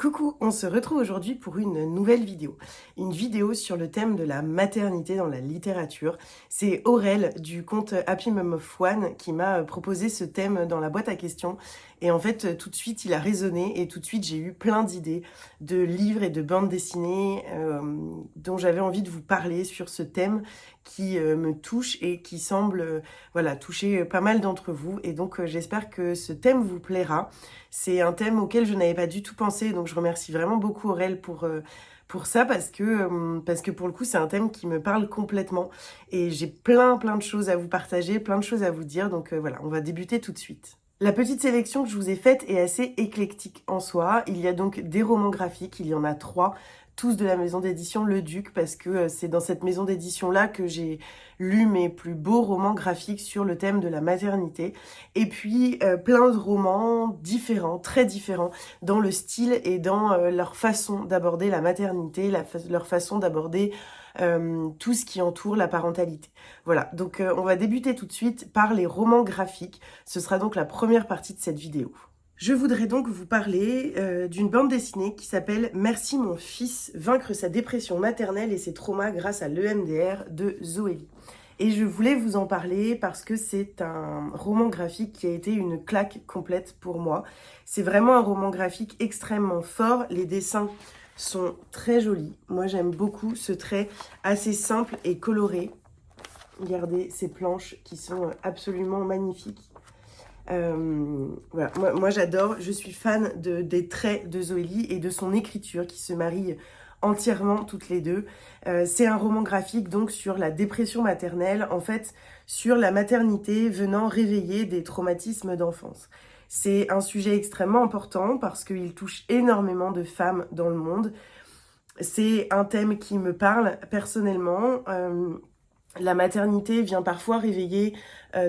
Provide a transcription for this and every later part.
Coucou, on se retrouve aujourd'hui pour une nouvelle vidéo. Une vidéo sur le thème de la maternité dans la littérature. C'est Aurel du compte Happy Mom of One qui m'a proposé ce thème dans la boîte à questions. Et en fait, tout de suite, il a résonné et tout de suite, j'ai eu plein d'idées de livres et de bandes dessinées dont j'avais envie de vous parler sur ce thème qui me touche et qui semble toucher pas mal d'entre vous. Et donc, j'espère que ce thème vous plaira. C'est un thème auquel je n'avais pas du tout pensé, donc je remercie vraiment beaucoup Aurel pour ça, parce que pour le coup, c'est un thème qui me parle complètement. Et j'ai plein de choses à vous partager, plein de choses à vous dire, donc voilà, on va débuter tout de suite. La petite sélection que je vous ai faite est assez éclectique en soi. Il y a donc des romans graphiques, il y en a 3, tous de la maison d'édition Le Duc, parce que c'est dans cette maison d'édition-là que j'ai lu mes plus beaux romans graphiques sur le thème de la maternité. Et puis plein de romans différents, très différents, dans le style et dans leur façon d'aborder la maternité, leur façon d'aborder tout ce qui entoure la parentalité. Voilà, donc on va débuter tout de suite par les romans graphiques. Ce sera donc la première partie de cette vidéo. Je voudrais donc vous parler d'une bande dessinée qui s'appelle « Merci mon fils, vaincre sa dépression maternelle et ses traumas grâce à l'EMDR » de Zoélie. Et je voulais vous en parler parce que c'est un roman graphique qui a été une claque complète pour moi. C'est vraiment un roman graphique extrêmement fort, les dessins sont très jolis. Moi j'aime beaucoup ce trait assez simple et coloré. Regardez ces planches qui sont absolument magnifiques. Voilà, moi j'adore, je suis fan des traits de Zoélie et de son écriture qui se marient entièrement toutes les deux. C'est un roman graphique donc sur la dépression maternelle, en fait sur la maternité venant réveiller des traumatismes d'enfance. C'est un sujet extrêmement important parce qu'il touche énormément de femmes dans le monde. C'est un thème qui me parle personnellement. La maternité vient parfois réveiller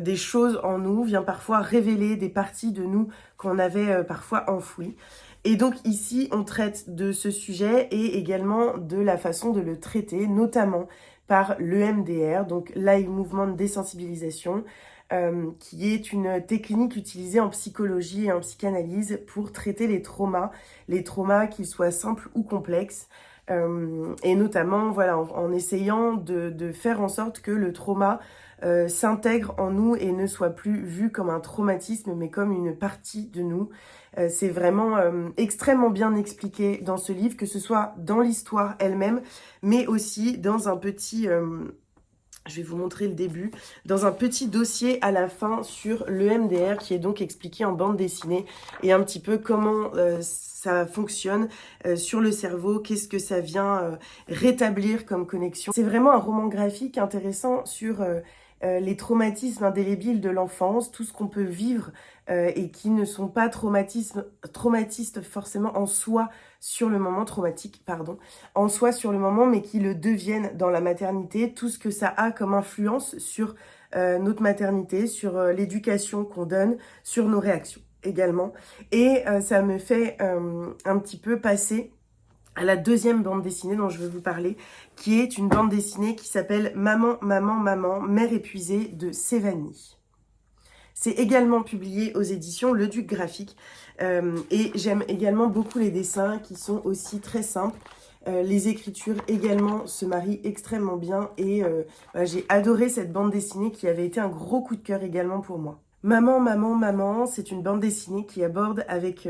des choses en nous, vient parfois révéler des parties de nous qu'on avait parfois enfouies. Et donc ici, on traite de ce sujet et également de la façon de le traiter, notamment par l'EMDR, donc l'Eye Movement Désensibilisation, qui est une technique utilisée en psychologie et en psychanalyse pour traiter les traumas qu'ils soient simples ou complexes. Et notamment voilà, en essayant de faire en sorte que le trauma s'intègre en nous et ne soit plus vu comme un traumatisme mais comme une partie de nous. C'est vraiment extrêmement bien expliqué dans ce livre, que ce soit dans l'histoire elle-même mais aussi dans un petit... je vais vous montrer le début, dans un petit dossier à la fin sur l'EMDR qui est donc expliqué en bande dessinée et un petit peu comment ça fonctionne sur le cerveau, qu'est-ce que ça vient rétablir comme connexion. C'est vraiment un roman graphique intéressant sur les traumatismes indélébiles de l'enfance, tout ce qu'on peut vivre et qui ne sont pas traumatistes forcément en soi sur le moment, en soi sur le moment, mais qui le deviennent dans la maternité, tout ce que ça a comme influence sur notre maternité, sur l'éducation qu'on donne, sur nos réactions également. Et ça me fait un petit peu passer à la deuxième bande dessinée dont je veux vous parler, qui est une bande dessinée qui s'appelle « Maman, maman, maman, mère épuisée » de Sévanie. C'est également publié aux éditions Le Duc Graphique et j'aime également beaucoup les dessins qui sont aussi très simples. Les écritures également se marient extrêmement bien et j'ai adoré cette bande dessinée qui avait été un gros coup de cœur également pour moi. Maman, maman, maman, c'est une bande dessinée qui aborde avec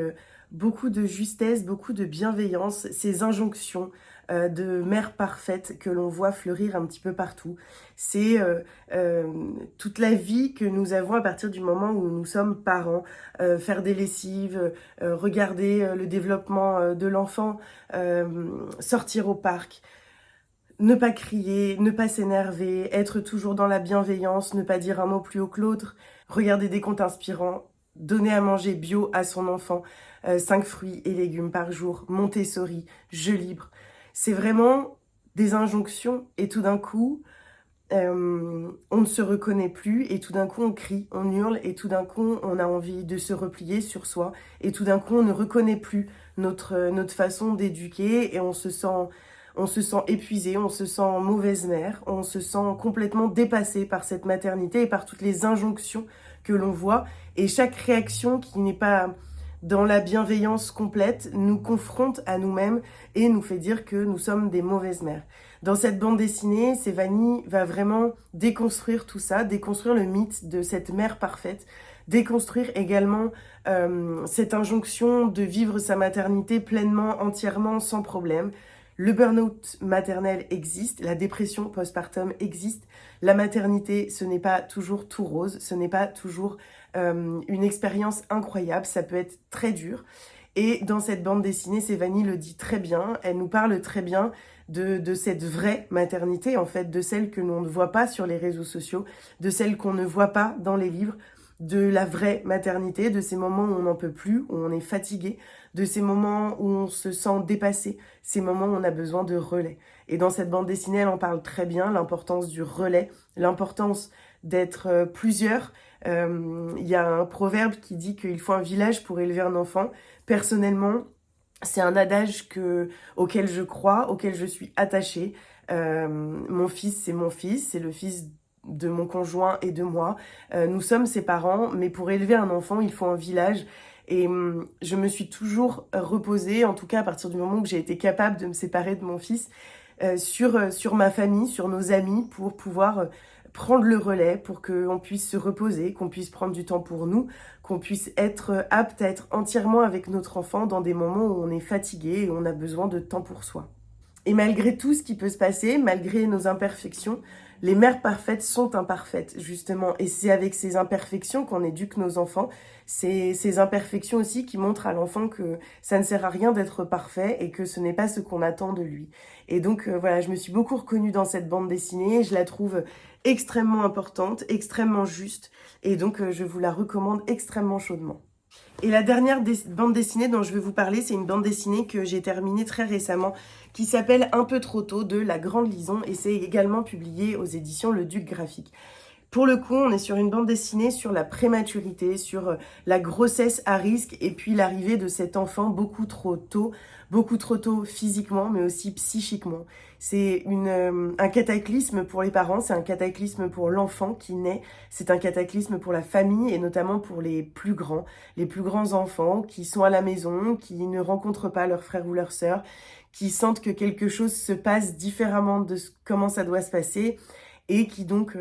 beaucoup de justesse, beaucoup de bienveillance ces injonctions de mère parfaite que l'on voit fleurir un petit peu partout. C'est toute la vie que nous avons à partir du moment où nous sommes parents, faire des lessives, regarder le développement de l'enfant, sortir au parc, ne pas crier, ne pas s'énerver, être toujours dans la bienveillance, ne pas dire un mot plus haut que l'autre, regarder des contes inspirants, donner à manger bio à son enfant, 5 fruits et légumes par jour, Montessori, jeu libre. C'est vraiment des injonctions et tout d'un coup, on ne se reconnaît plus et tout d'un coup on crie, on hurle et tout d'un coup on a envie de se replier sur soi et tout d'un coup on ne reconnaît plus notre façon d'éduquer et on se sent épuisé, on se sent mauvaise mère, on se sent complètement dépassé par cette maternité et par toutes les injonctions que l'on voit. Et chaque réaction qui n'est pas dans la bienveillance complète, nous confronte à nous-mêmes et nous fait dire que nous sommes des mauvaises mères. Dans cette bande dessinée, Sévanie va vraiment déconstruire tout ça, déconstruire le mythe de cette mère parfaite, déconstruire également cette injonction de vivre sa maternité pleinement, entièrement, sans problème. Le burn-out maternel existe, la dépression postpartum existe, la maternité, ce n'est pas toujours tout rose, ce n'est pas toujours une expérience incroyable, ça peut être très dur. Et dans cette bande dessinée, Sévanie le dit très bien, elle nous parle très bien de cette vraie maternité, en fait, de celle que l'on ne voit pas sur les réseaux sociaux, de celle qu'on ne voit pas dans les livres, de la vraie maternité, de ces moments où on n'en peut plus, où on est fatigué, de ces moments où on se sent dépassé, ces moments où on a besoin de relais. Et dans cette bande dessinée, elle en parle très bien, l'importance du relais, l'importance d'être plusieurs. Il y a un proverbe qui dit qu'il faut un village pour élever un enfant. Personnellement, c'est un adage auquel je crois, auquel je suis attachée. Mon fils, c'est le fils de mon conjoint et de moi. Nous sommes ses parents, mais pour élever un enfant, il faut un village. Et je me suis toujours reposée, en tout cas à partir du moment où j'ai été capable de me séparer de mon fils, sur ma famille, sur nos amis, pour pouvoir prendre le relais, pour qu'on puisse se reposer, qu'on puisse prendre du temps pour nous, qu'on puisse être apte à être entièrement avec notre enfant dans des moments où on est fatigué et on a besoin de temps pour soi. Et malgré tout ce qui peut se passer, malgré nos imperfections, les mères parfaites sont imparfaites, justement. Et c'est avec ces imperfections qu'on éduque nos enfants. C'est ces imperfections aussi qui montrent à l'enfant que ça ne sert à rien d'être parfait et que ce n'est pas ce qu'on attend de lui. Et donc, voilà, je me suis beaucoup reconnue dans cette bande dessinée. Je la trouve extrêmement importante, extrêmement juste. Et donc, je vous la recommande extrêmement chaudement. Et la dernière bande dessinée dont je vais vous parler, c'est une bande dessinée que j'ai terminée très récemment, qui s'appelle Un peu trop tôt de La Grande Lison, et c'est également publié aux éditions Le Duc Graphique. Pour le coup, on est sur une bande dessinée sur la prématurité, sur la grossesse à risque et puis l'arrivée de cet enfant beaucoup trop tôt physiquement, mais aussi psychiquement. C'est un cataclysme pour les parents, c'est un cataclysme pour l'enfant qui naît, c'est un cataclysme pour la famille et notamment pour les plus grands enfants qui sont à la maison, qui ne rencontrent pas leurs frères ou leurs sœurs, qui sentent que quelque chose se passe différemment de comment ça doit se passer, et qui donc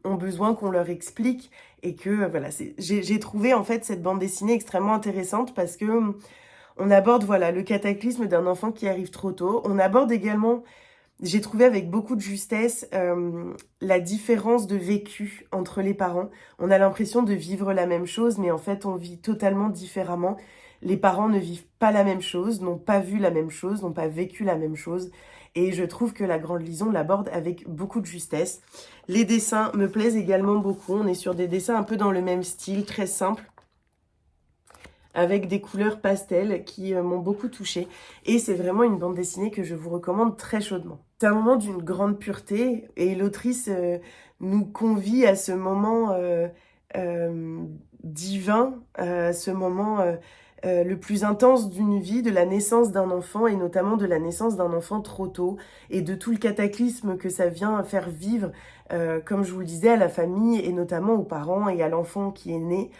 ont besoin qu'on leur explique et que voilà, j'ai trouvé en fait cette bande dessinée extrêmement intéressante parce que on aborde voilà le cataclysme d'un enfant qui arrive trop tôt. On aborde également, j'ai trouvé avec beaucoup de justesse, la différence de vécu entre les parents. On a l'impression de vivre la même chose, mais en fait on vit totalement différemment. Les parents ne vivent pas la même chose, n'ont pas vu la même chose, n'ont pas vécu la même chose. Et je trouve que La Grande Lison l'aborde avec beaucoup de justesse. Les dessins me plaisent également beaucoup. On est sur des dessins un peu dans le même style, très simples, avec des couleurs pastel qui m'ont beaucoup touchée. Et c'est vraiment une bande dessinée que je vous recommande très chaudement. C'est un moment d'une grande pureté et l'autrice nous convie à ce moment divin, à ce moment le plus intense d'une vie, de la naissance d'un enfant et notamment de la naissance d'un enfant trop tôt et de tout le cataclysme que ça vient faire vivre, comme je vous le disais, à la famille et notamment aux parents et à l'enfant qui est né.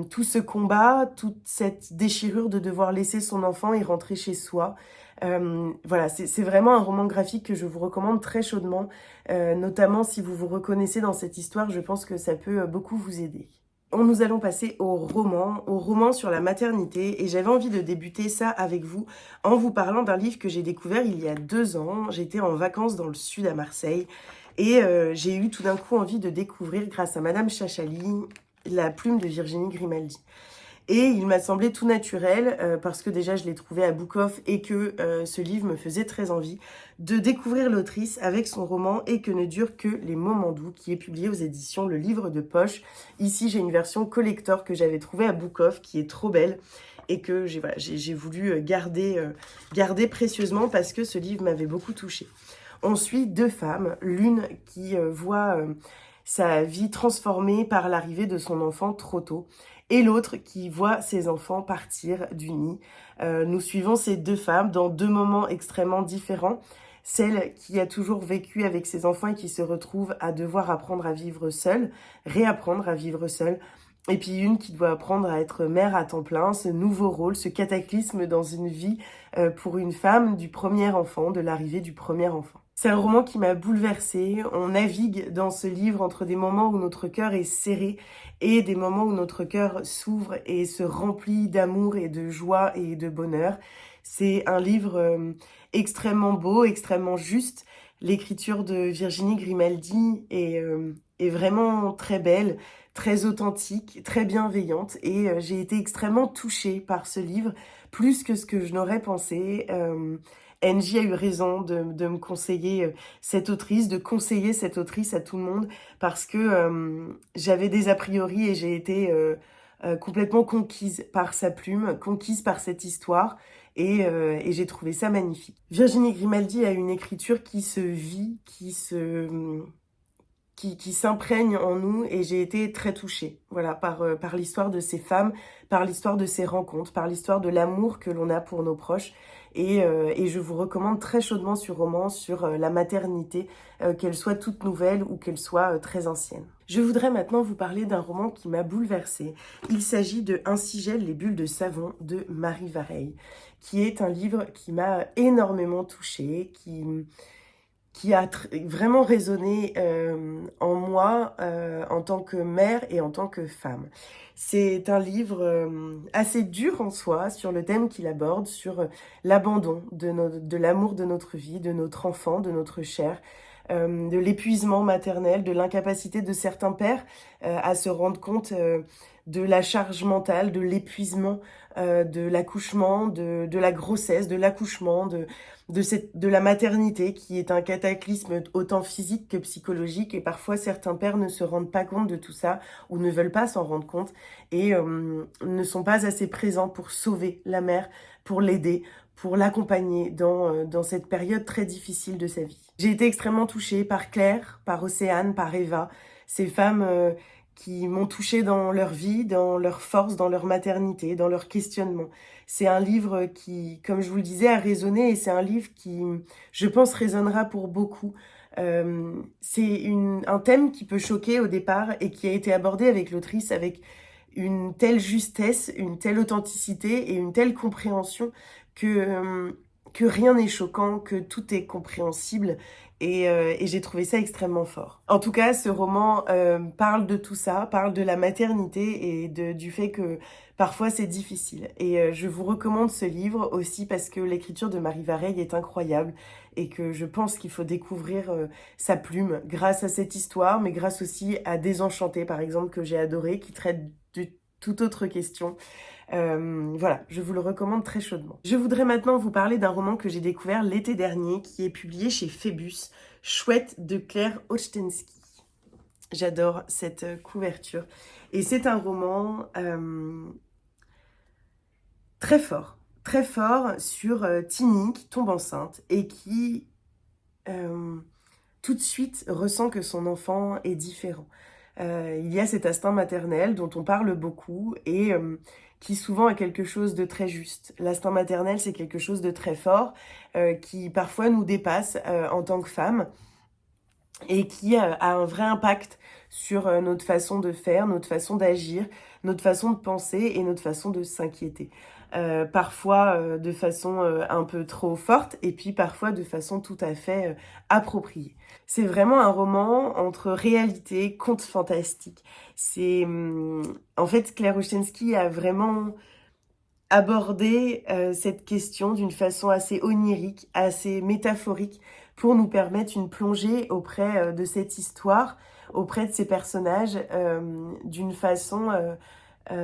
Tout ce combat, toute cette déchirure de devoir laisser son enfant et rentrer chez soi. Voilà, c'est vraiment un roman graphique que je vous recommande très chaudement, notamment si vous vous reconnaissez dans cette histoire, je pense que ça peut beaucoup vous aider. Nous allons passer au roman sur la maternité et j'avais envie de débuter ça avec vous en vous parlant d'un livre que j'ai découvert il y a 2 ans. J'étais en vacances dans le sud à Marseille et j'ai eu tout d'un coup envie de découvrir grâce à Madame Chachali La Plume de Virginie Grimaldi. Et il m'a semblé tout naturel, parce que déjà je l'ai trouvé à Book Off et que ce livre me faisait très envie, de découvrir l'autrice avec son roman Et que ne durent que les moments doux, qui est publié aux éditions Le Livre de Poche. Ici j'ai une version collector que j'avais trouvée à Book Off, qui est trop belle, et que j'ai voulu garder précieusement parce que ce livre m'avait beaucoup touchée. On suit 2 femmes, l'une qui voit sa vie transformée par l'arrivée de son enfant trop tôt, et l'autre qui voit ses enfants partir du nid. Nous suivons ces 2 femmes dans 2 moments extrêmement différents. Celle qui a toujours vécu avec ses enfants et qui se retrouve à devoir apprendre à vivre seule, réapprendre à vivre seule, et puis une qui doit apprendre à être mère à temps plein, ce nouveau rôle, ce cataclysme dans une vie pour une femme du premier enfant, de l'arrivée du premier enfant. C'est un roman qui m'a bouleversée. On navigue dans ce livre entre des moments où notre cœur est serré et des moments où notre cœur s'ouvre et se remplit d'amour et de joie et de bonheur. C'est un livre extrêmement beau, extrêmement juste. L'écriture de Virginie Grimaldi est vraiment très belle, très authentique, très bienveillante et j'ai été extrêmement touchée par ce livre, plus que ce que je n'aurais pensé. Angie a eu raison de me conseiller cette autrice, de conseiller cette autrice à tout le monde parce que j'avais des a priori et j'ai été complètement conquise par sa plume, conquise par cette histoire et j'ai trouvé ça magnifique. Virginie Grimaldi a une écriture qui se vit, qui s'imprègne en nous et j'ai été très touchée voilà, par l'histoire de ces femmes, par l'histoire de ces rencontres, par l'histoire de l'amour que l'on a pour nos proches et je vous recommande très chaudement ce roman sur la maternité, qu'elle soit toute nouvelle ou qu'elle soit très ancienne. Je voudrais maintenant vous parler d'un roman qui m'a bouleversée. Il s'agit de Ainsi gèlent les bulles de savon de Marie Vareille, qui est un livre qui m'a énormément touchée, qui a vraiment résonné en moi en tant que mère et en tant que femme. C'est un livre assez dur en soi sur le thème qu'il aborde, sur l'abandon de l'amour de notre vie, de notre enfant, de notre chair, de l'épuisement maternel, de l'incapacité de certains pères à se rendre compte de la charge mentale, de l'épuisement de l'accouchement, de la grossesse, de l'accouchement, de la maternité qui est un cataclysme autant physique que psychologique et parfois certains pères ne se rendent pas compte de tout ça ou ne veulent pas s'en rendre compte et ne sont pas assez présents pour sauver la mère, pour l'aider, pour l'accompagner dans cette période très difficile de sa vie. J'ai été extrêmement touchée par Claire, par Océane, par Eva, ces femmes qui m'ont touchée dans leur vie, dans leur force, dans leur maternité, dans leur questionnement. C'est un livre qui, comme je vous le disais, a résonné et c'est un livre qui, je pense, résonnera pour beaucoup. C'est un thème qui peut choquer au départ et qui a été abordé avec l'autrice avec une telle justesse, une telle authenticité et une telle compréhension que rien n'est choquant, que tout est compréhensible et j'ai trouvé ça extrêmement fort. En tout cas, ce roman parle de tout ça, parle de la maternité et du fait que parfois c'est difficile. Et je vous recommande ce livre aussi parce que l'écriture de Marie Vareille est incroyable et que je pense qu'il faut découvrir sa plume grâce à cette histoire, mais grâce aussi à Désenchanté, par exemple, que j'ai adoré, qui traite de toute autre question. Voilà, je vous le recommande très chaudement. Je voudrais maintenant vous parler d'un roman que j'ai découvert l'été dernier, qui est publié chez Phébus, Chouette de Claire Ochtenski. J'adore cette couverture. Et c'est un roman très fort sur Tini qui tombe enceinte et qui tout de suite ressent que son enfant est différent. Il y a cet instinct maternel dont on parle beaucoup et qui souvent est quelque chose de très juste. L'instinct maternel, c'est quelque chose de très fort qui parfois nous dépasse en tant que femme et qui a un vrai impact sur notre façon de faire, notre façon d'agir, notre façon de penser et notre façon de s'inquiéter. Parfois de façon un peu trop forte et puis parfois de façon tout à fait appropriée. C'est vraiment un roman entre réalité, conte fantastique. C'est en fait Claire Ochtenski a vraiment abordé cette question d'une façon assez onirique, assez métaphorique pour nous permettre une plongée auprès de cette histoire, auprès de ces personnages d'une façon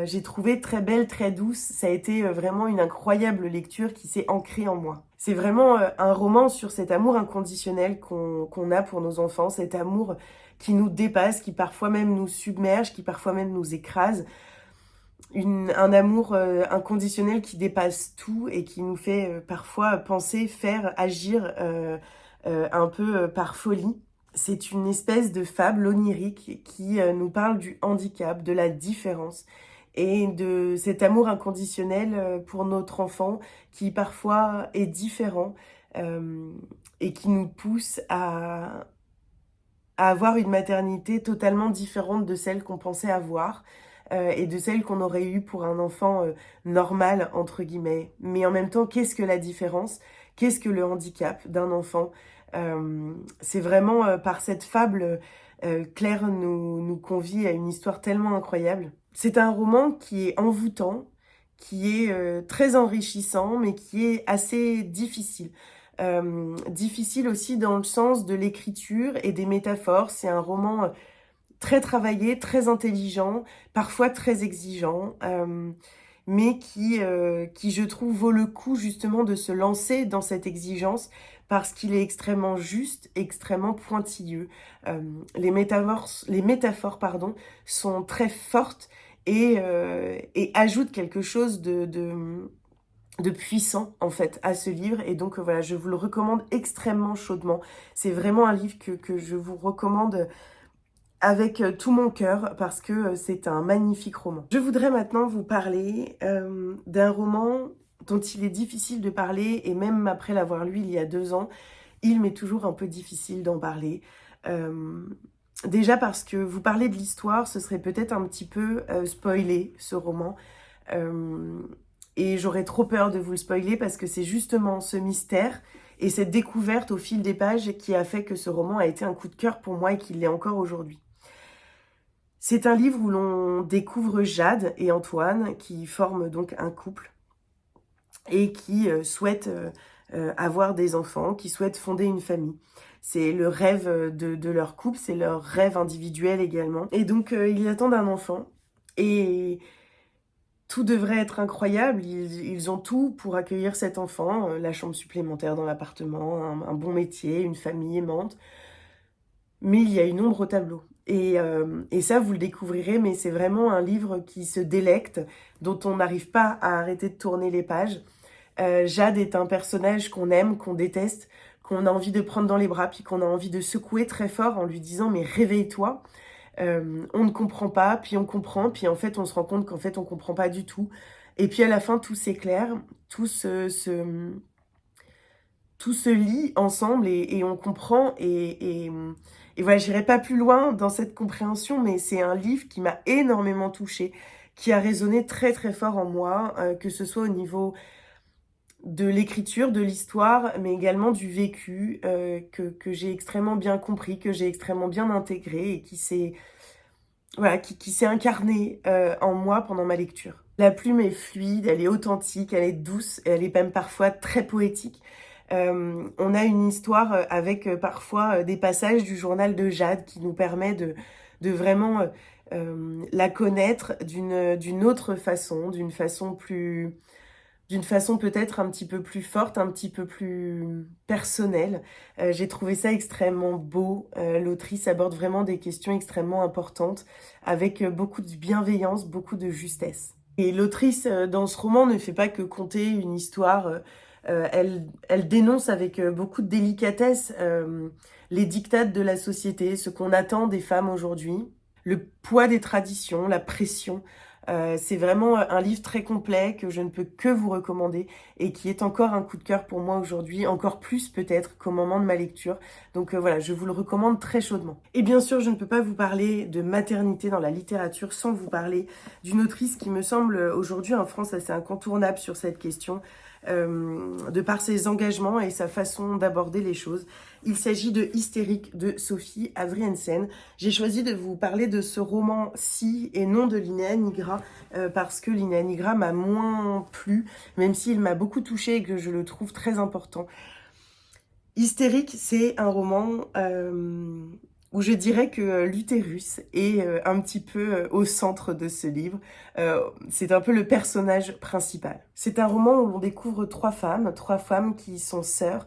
j'ai trouvé très belle, très douce. Ça a été vraiment une incroyable lecture qui s'est ancrée en moi. C'est vraiment un roman sur cet amour inconditionnel qu'on a pour nos enfants, cet amour qui nous dépasse, qui parfois même nous submerge, qui parfois même nous écrase. Un amour inconditionnel qui dépasse tout et qui nous fait parfois penser, faire, agir un peu par folie. C'est une espèce de fable onirique qui nous parle du handicap, de la différence et de cet amour inconditionnel pour notre enfant qui parfois est différent et qui nous pousse à avoir une maternité totalement différente de celle qu'on pensait avoir et de celle qu'on aurait eue pour un enfant normal, entre guillemets. Mais en même temps, qu'est-ce que la différence? Qu'est-ce que le handicap d'un enfant? C'est vraiment par cette fable, Claire nous convie à une histoire tellement incroyable. C'est un roman qui est envoûtant, qui est très enrichissant, mais qui est assez difficile. Difficile aussi dans le sens de l'écriture et des métaphores. C'est un roman très travaillé, très intelligent, parfois très exigeant, mais qui, je trouve, vaut le coup justement de se lancer dans cette exigence parce qu'il est extrêmement juste, extrêmement pointilleux. Les métaphores, pardon, sont très fortes et ajoutent quelque chose de puissant en fait à ce livre, et donc voilà, je vous le recommande extrêmement chaudement. C'est vraiment un livre que je vous recommande avec tout mon cœur parce que c'est un magnifique roman. Je voudrais maintenant vous parler d'un roman dont il est difficile de parler, et même après l'avoir lu il y a 2 ans, il m'est toujours un peu difficile d'en parler. Déjà parce que vous parler de l'histoire, ce serait peut-être un petit peu spoiler ce roman. Et j'aurais trop peur de vous le spoiler parce que c'est justement ce mystère et cette découverte au fil des pages qui a fait que ce roman a été un coup de cœur pour moi et qu'il l'est encore aujourd'hui. C'est un livre où l'on découvre Jade et Antoine qui forment donc un couple et qui souhaitent avoir des enfants, qui souhaitent fonder une famille. C'est le rêve de leur couple, c'est leur rêve individuel également. Et donc ils attendent un enfant et tout devrait être incroyable. Ils ont tout pour accueillir cet enfant, la chambre supplémentaire dans l'appartement, un bon métier, une famille aimante. Mais il y a une ombre au tableau. Et ça, vous le découvrirez, mais c'est vraiment un livre qui se délecte, dont on n'arrive pas à arrêter de tourner les pages. Jade est un personnage qu'on aime, qu'on déteste, qu'on a envie de prendre dans les bras, puis qu'on a envie de secouer très fort en lui disant « mais réveille-toi ». On ne comprend pas, puis on comprend, puis en fait on se rend compte qu'en fait on comprend pas du tout. Et puis à la fin tout s'éclaire, tout se lie ensemble et on comprend. Et voilà, j'irai pas plus loin dans cette compréhension, mais c'est un livre qui m'a énormément touchée, qui a résonné très très fort en moi, que ce soit au niveau de l'écriture, de l'histoire, mais également du vécu, que j'ai extrêmement bien compris, que j'ai extrêmement bien intégré et qui s'est incarné en moi pendant ma lecture. La plume est fluide, elle est authentique, elle est douce, elle est même parfois très poétique. On a une histoire avec parfois des passages du journal de Jade qui nous permet de vraiment la connaître d'une autre façon, d'une façon peut-être un petit peu plus forte, un petit peu plus personnelle. J'ai trouvé ça extrêmement beau. L'autrice aborde vraiment des questions extrêmement importantes avec beaucoup de bienveillance, beaucoup de justesse. Et l'autrice, dans ce roman, ne fait pas que conter une histoire. Elle dénonce avec beaucoup de délicatesse les diktats de la société, ce qu'on attend des femmes aujourd'hui, le poids des traditions, la pression. C'est vraiment un livre très complet que je ne peux que vous recommander et qui est encore un coup de cœur pour moi aujourd'hui, encore plus peut-être qu'au moment de ma lecture. Donc voilà, je vous le recommande très chaudement. Et bien sûr, je ne peux pas vous parler de maternité dans la littérature sans vous parler d'une autrice qui me semble aujourd'hui en France assez incontournable sur cette question, de par ses engagements et sa façon d'aborder les choses. Il s'agit de Hystérique de Sophie Adriensen. J'ai choisi de vous parler de ce roman-ci et non de Linnea Nigra parce que Linnea Nigra m'a moins plu, même s'il m'a beaucoup touchée et que je le trouve très important. Hystérique, c'est un roman où je dirais que l'utérus est un petit peu au centre de ce livre. C'est un peu le personnage principal. C'est un roman où l'on découvre 3 femmes qui sont sœurs,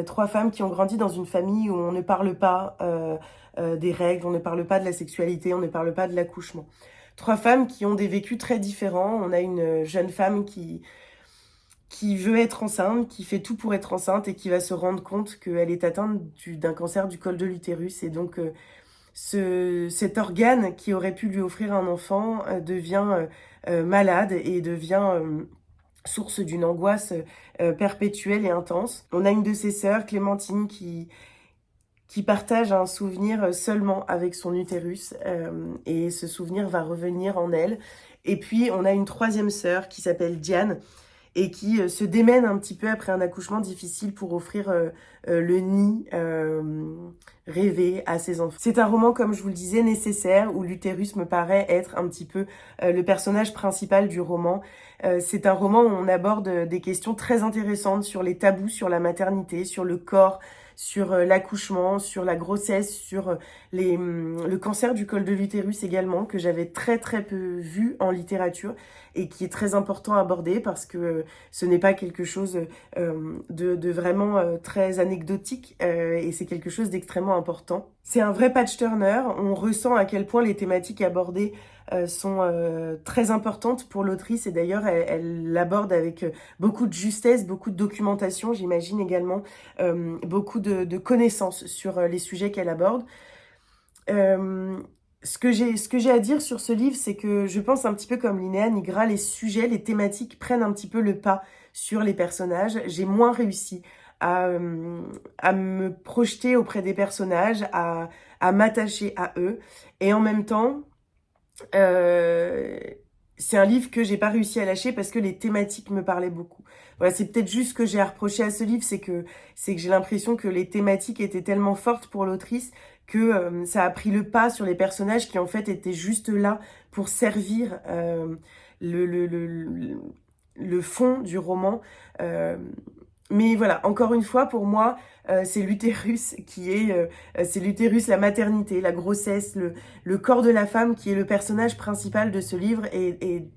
3 femmes qui ont grandi dans une famille où on ne parle pas des règles, on ne parle pas de la sexualité, on ne parle pas de l'accouchement. 3 femmes qui ont des vécus très différents. On a une jeune femme qui veut être enceinte, qui fait tout pour être enceinte et qui va se rendre compte qu'elle est atteinte d'un cancer du col de l'utérus. Et donc, cet organe qui aurait pu lui offrir un enfant devient malade et devient source d'une angoisse perpétuelle et intense. On a une de ses sœurs, Clémentine, qui qui partage un souvenir seulement avec son utérus et ce souvenir va revenir en elle. Et puis on a une troisième sœur qui s'appelle Diane et qui se démène un petit peu après un accouchement difficile pour offrir le nid rêvé à ses enfants. C'est un roman, comme je vous le disais, nécessaire, où l'utérus me paraît être un petit peu le personnage principal du roman. C'est un roman où on aborde des questions très intéressantes sur les tabous, sur la maternité, sur le corps, sur l'accouchement, sur la grossesse, sur le cancer du col de l'utérus également, que j'avais très peu vu en littérature et qui est très important à aborder parce que ce n'est pas quelque chose de vraiment très anecdotique et c'est quelque chose d'extrêmement important. C'est un vrai page-turner, on ressent à quel point les thématiques abordées sont très importantes pour l'autrice et d'ailleurs elle l'aborde avec beaucoup de justesse, beaucoup de documentation, j'imagine également beaucoup de connaissances sur les sujets qu'elle aborde. Ce que j'ai à dire sur ce livre, c'est que je pense un petit peu comme Linnea Nigra, les sujets, les thématiques prennent un petit peu le pas sur les personnages. J'ai moins réussi à me projeter auprès des personnages, à m'attacher à eux. Et en même temps, c'est un livre que j'ai pas réussi à lâcher parce que les thématiques me parlaient beaucoup. Voilà, c'est peut-être juste ce que j'ai à reprocher à ce livre, c'est que j'ai l'impression que les thématiques étaient tellement fortes pour l'autrice que ça a pris le pas sur les personnages qui en fait étaient juste là pour servir le fond du roman. Mais voilà, encore une fois, pour moi, c'est l'utérus c'est l'utérus, la maternité, la grossesse, le corps de la femme qui est le personnage principal de ce livre. Et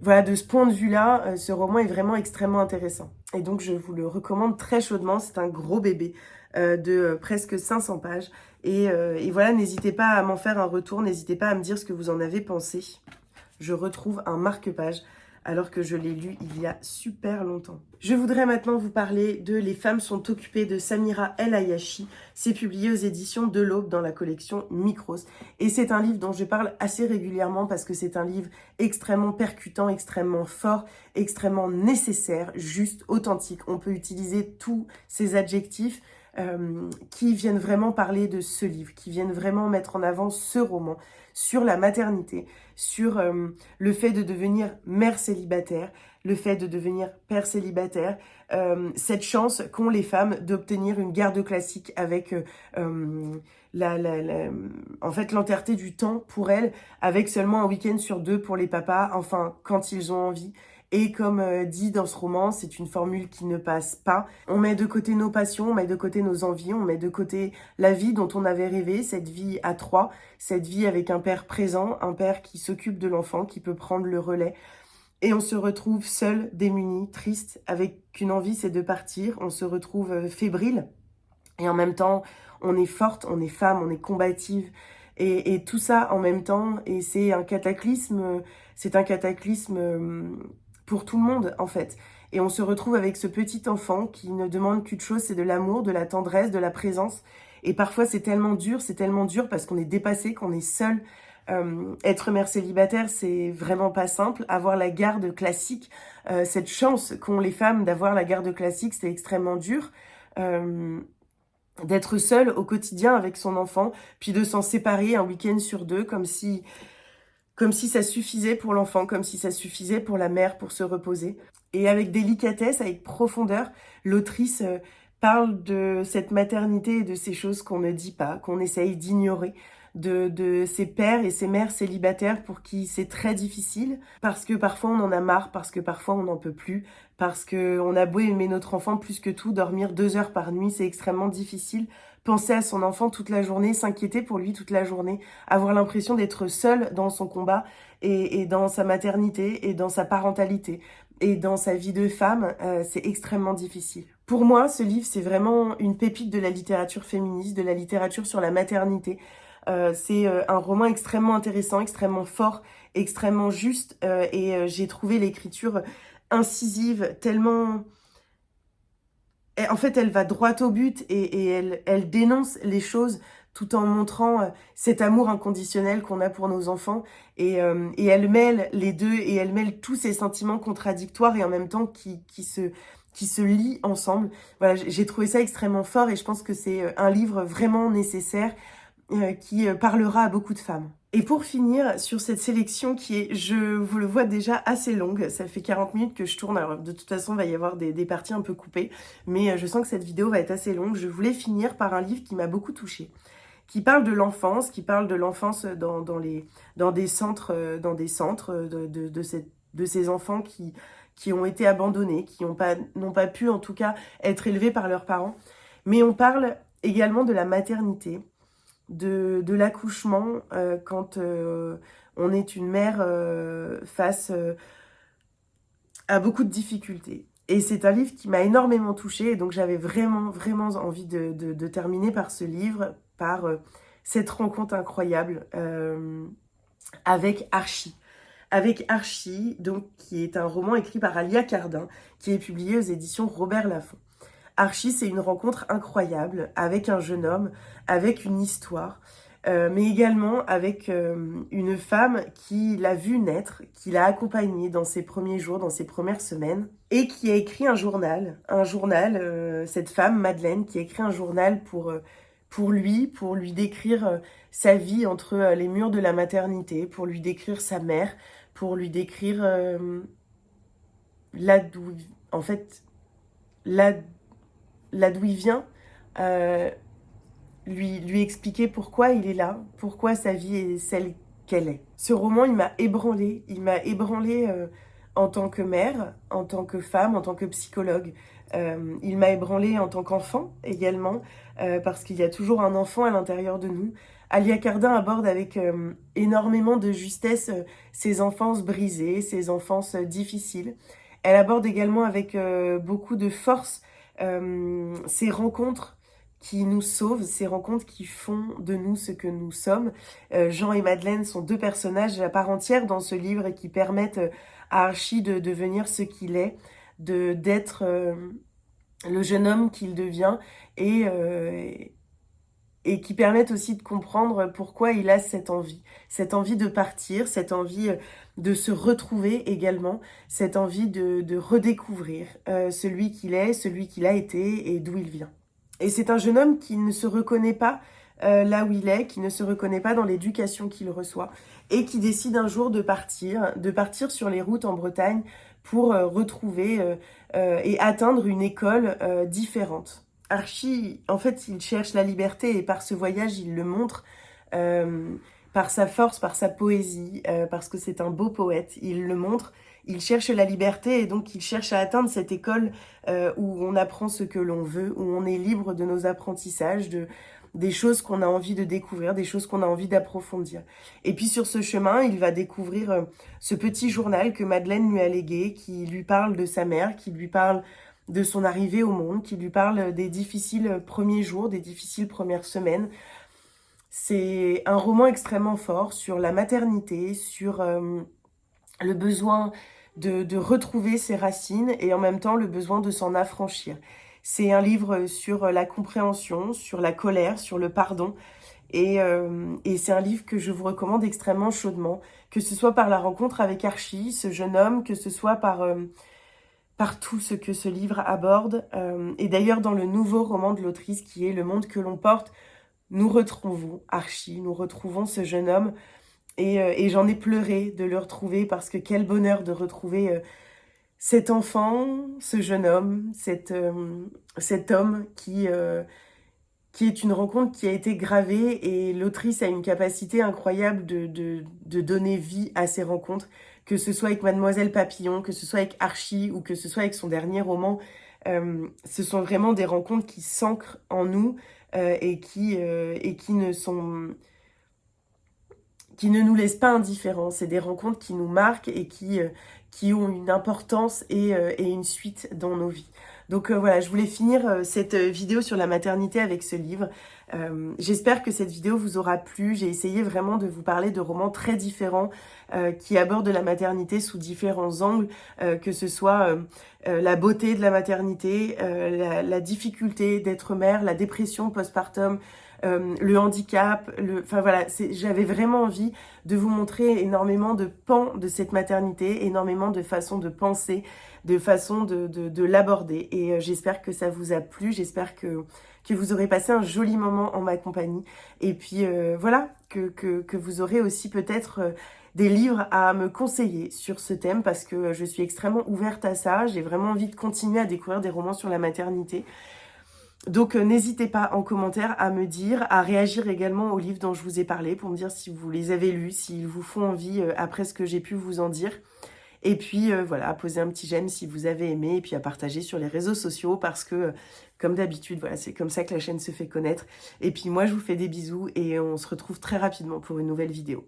voilà, de ce point de vue-là, ce roman est vraiment extrêmement intéressant. Et donc, je vous le recommande très chaudement. C'est un gros bébé de presque 500 pages. Et voilà, n'hésitez pas à m'en faire un retour. N'hésitez pas à me dire ce que vous en avez pensé. Je retrouve un marque-page alors que je l'ai lu il y a super longtemps. Je voudrais maintenant vous parler de Les femmes sont occupées de Samira El Ayachi. C'est publié aux éditions de l'Aube dans la collection Micros. Et c'est un livre dont je parle assez régulièrement parce que c'est un livre extrêmement percutant, extrêmement fort, extrêmement nécessaire, juste, authentique. On peut utiliser tous ces adjectifs qui viennent vraiment parler de ce livre, qui viennent vraiment mettre en avant ce roman sur la maternité, sur le fait de devenir mère célibataire, le fait de devenir père célibataire, cette chance qu'ont les femmes d'obtenir une garde classique avec en fait l'entièreté du temps pour elles, avec seulement un week-end sur 2 pour les papas, enfin quand ils ont envie. Et comme dit dans ce roman, c'est une formule qui ne passe pas. On met de côté nos passions, on met de côté nos envies, on met de côté la vie dont on avait rêvé, cette vie à 3, cette vie avec un père présent, un père qui s'occupe de l'enfant, qui peut prendre le relais. Et on se retrouve seul, démuni, triste, avec qu'une envie, c'est de partir. On se retrouve fébrile. Et en même temps, on est forte, on est femme, on est combative. Et tout ça en même temps. Et c'est un cataclysme pour tout le monde, en fait. Et on se retrouve avec ce petit enfant qui ne demande qu'une chose, c'est de l'amour, de la tendresse, de la présence. Et parfois, c'est tellement dur parce qu'on est dépassé, qu'on est seul. Être mère célibataire, c'est vraiment pas simple. Avoir la garde classique, cette chance qu'ont les femmes d'avoir la garde classique, c'est extrêmement dur. D'être seule au quotidien avec son enfant, puis de s'en séparer un week-end sur 2, comme si ça suffisait pour l'enfant, comme si ça suffisait pour la mère pour se reposer. Et avec délicatesse, avec profondeur, l'autrice parle de cette maternité et de ces choses qu'on ne dit pas, qu'on essaye d'ignorer, de ces pères et ces mères célibataires pour qui c'est très difficile, parce que parfois on en a marre, parce que parfois on n'en peut plus, parce qu'on a beau aimer notre enfant plus que tout, dormir 2 heures par nuit, c'est extrêmement difficile. Penser à son enfant toute la journée, s'inquiéter pour lui toute la journée, avoir l'impression d'être seul dans son combat et dans sa maternité et dans sa parentalité et dans sa vie de femme, c'est extrêmement difficile. Pour moi, ce livre, c'est vraiment une pépite de la littérature féministe, de la littérature sur la maternité. C'est un roman extrêmement intéressant, extrêmement fort, extrêmement juste et j'ai trouvé l'écriture incisive, tellement... En fait, elle va droit au but et elle dénonce les choses tout en montrant cet amour inconditionnel qu'on a pour nos enfants. Et elle mêle les deux et elle mêle tous ces sentiments contradictoires et en même temps qui qui se lient ensemble. Voilà, j'ai trouvé ça extrêmement fort et je pense que c'est un livre vraiment nécessaire qui parlera à beaucoup de femmes. Et pour finir sur cette sélection qui est, je vous le vois déjà, assez longue, ça fait 40 minutes que je tourne, alors de toute façon il va y avoir des parties un peu coupées, mais je sens que cette vidéo va être assez longue. Je voulais finir par un livre qui m'a beaucoup touchée, qui parle de l'enfance, dans des centres, de ces enfants qui ont été abandonnés, qui n'ont pas pu en tout cas être élevés par leurs parents. Mais on parle également de la maternité, de l'accouchement quand on est une mère face à beaucoup de difficultés. Et c'est un livre qui m'a énormément touchée, et donc j'avais vraiment envie de terminer par ce livre, par cette rencontre incroyable avec Archie. Avec Archie, donc, qui est un roman écrit par Alia Cardin, qui est publié aux éditions Robert Laffont. Archie, c'est une rencontre incroyable avec un jeune homme, avec une histoire, mais également avec une femme qui l'a vu naître, qui l'a accompagné dans ses premiers jours, dans ses premières semaines, et qui a écrit un journal, cette femme, Madeleine, qui a écrit un journal pour lui décrire sa vie entre les murs de la maternité, pour lui décrire sa mère, pour lui décrire là d'où il vient, lui expliquer pourquoi il est là, pourquoi sa vie est celle qu'elle est. Ce roman, il m'a ébranlée en tant que mère, en tant que femme, en tant que psychologue. Il m'a ébranlée en tant qu'enfant également, parce qu'il y a toujours un enfant à l'intérieur de nous. Alia Cardin aborde avec énormément de justesse ses enfances brisées, ses enfances difficiles. Elle aborde également avec beaucoup de force ces rencontres qui nous sauvent, ces rencontres qui font de nous ce que nous sommes. Jean et Madeleine sont deux personnages à part entière dans ce livre et qui permettent à Archie de devenir ce qu'il est, d'être le jeune homme qu'il devient et qui permettent aussi de comprendre pourquoi il a cette envie de partir, cette envie de se retrouver également, cette envie de redécouvrir celui qu'il est, celui qu'il a été et d'où il vient. Et c'est un jeune homme qui ne se reconnaît pas là où il est, qui ne se reconnaît pas dans l'éducation qu'il reçoit et qui décide un jour de partir sur les routes en Bretagne pour retrouver et atteindre une école différente. Archie, en fait, il cherche la liberté et par ce voyage, il le montre par sa force, par sa poésie, parce que c'est un beau poète. Il le montre, il cherche la liberté et donc il cherche à atteindre cette école où on apprend ce que l'on veut, où on est libre de nos apprentissages, des choses qu'on a envie de découvrir, des choses qu'on a envie d'approfondir. Et puis sur ce chemin, il va découvrir ce petit journal que Madeleine lui a légué, qui lui parle de sa mère, qui lui parle de son arrivée au monde, qui lui parle des difficiles premiers jours, des difficiles premières semaines. C'est un roman extrêmement fort sur la maternité, sur le besoin de retrouver ses racines et en même temps le besoin de s'en affranchir. C'est un livre sur la compréhension, sur la colère, sur le pardon. Et c'est un livre que je vous recommande extrêmement chaudement, que ce soit par la rencontre avec Archie, ce jeune homme, que ce soit par tout ce que ce livre aborde. Et d'ailleurs, dans le nouveau roman de l'autrice qui est Le monde que l'on porte, nous retrouvons Archie, nous retrouvons ce jeune homme. Et j'en ai pleuré de le retrouver parce que quel bonheur de retrouver cet enfant, ce jeune homme, cet homme qui est une rencontre qui a été gravée et l'autrice a une capacité incroyable de donner vie à ces rencontres, que ce soit avec Mademoiselle Papillon, que ce soit avec Archie ou que ce soit avec son dernier roman. Ce sont vraiment des rencontres qui s'ancrent en nous et qui ne nous laissent pas indifférents. C'est des rencontres qui nous marquent et qui ont une importance et une suite dans nos vies. Donc voilà, je voulais finir cette vidéo sur la maternité avec ce livre. J'espère que cette vidéo vous aura plu. J'ai essayé vraiment de vous parler de romans très différents qui abordent la maternité sous différents angles, que ce soit la beauté de la maternité, la difficulté d'être mère, la dépression postpartum, le handicap, enfin voilà, j'avais vraiment envie de vous montrer énormément de pans de cette maternité, énormément de façons de penser, de façons de l'aborder. Et j'espère que ça vous a plu, j'espère que vous aurez passé un joli moment en ma compagnie. Et puis voilà, que vous aurez aussi peut-être des livres à me conseiller sur ce thème parce que je suis extrêmement ouverte à ça. J'ai vraiment envie de continuer à découvrir des romans sur la maternité. Donc n'hésitez pas en commentaire à me dire, à réagir également aux livres dont je vous ai parlé pour me dire si vous les avez lus, s'ils vous font envie après ce que j'ai pu vous en dire. Et puis voilà, à poser un petit j'aime si vous avez aimé et puis à partager sur les réseaux sociaux parce que comme d'habitude, voilà, c'est comme ça que la chaîne se fait connaître. Et puis moi je vous fais des bisous et on se retrouve très rapidement pour une nouvelle vidéo.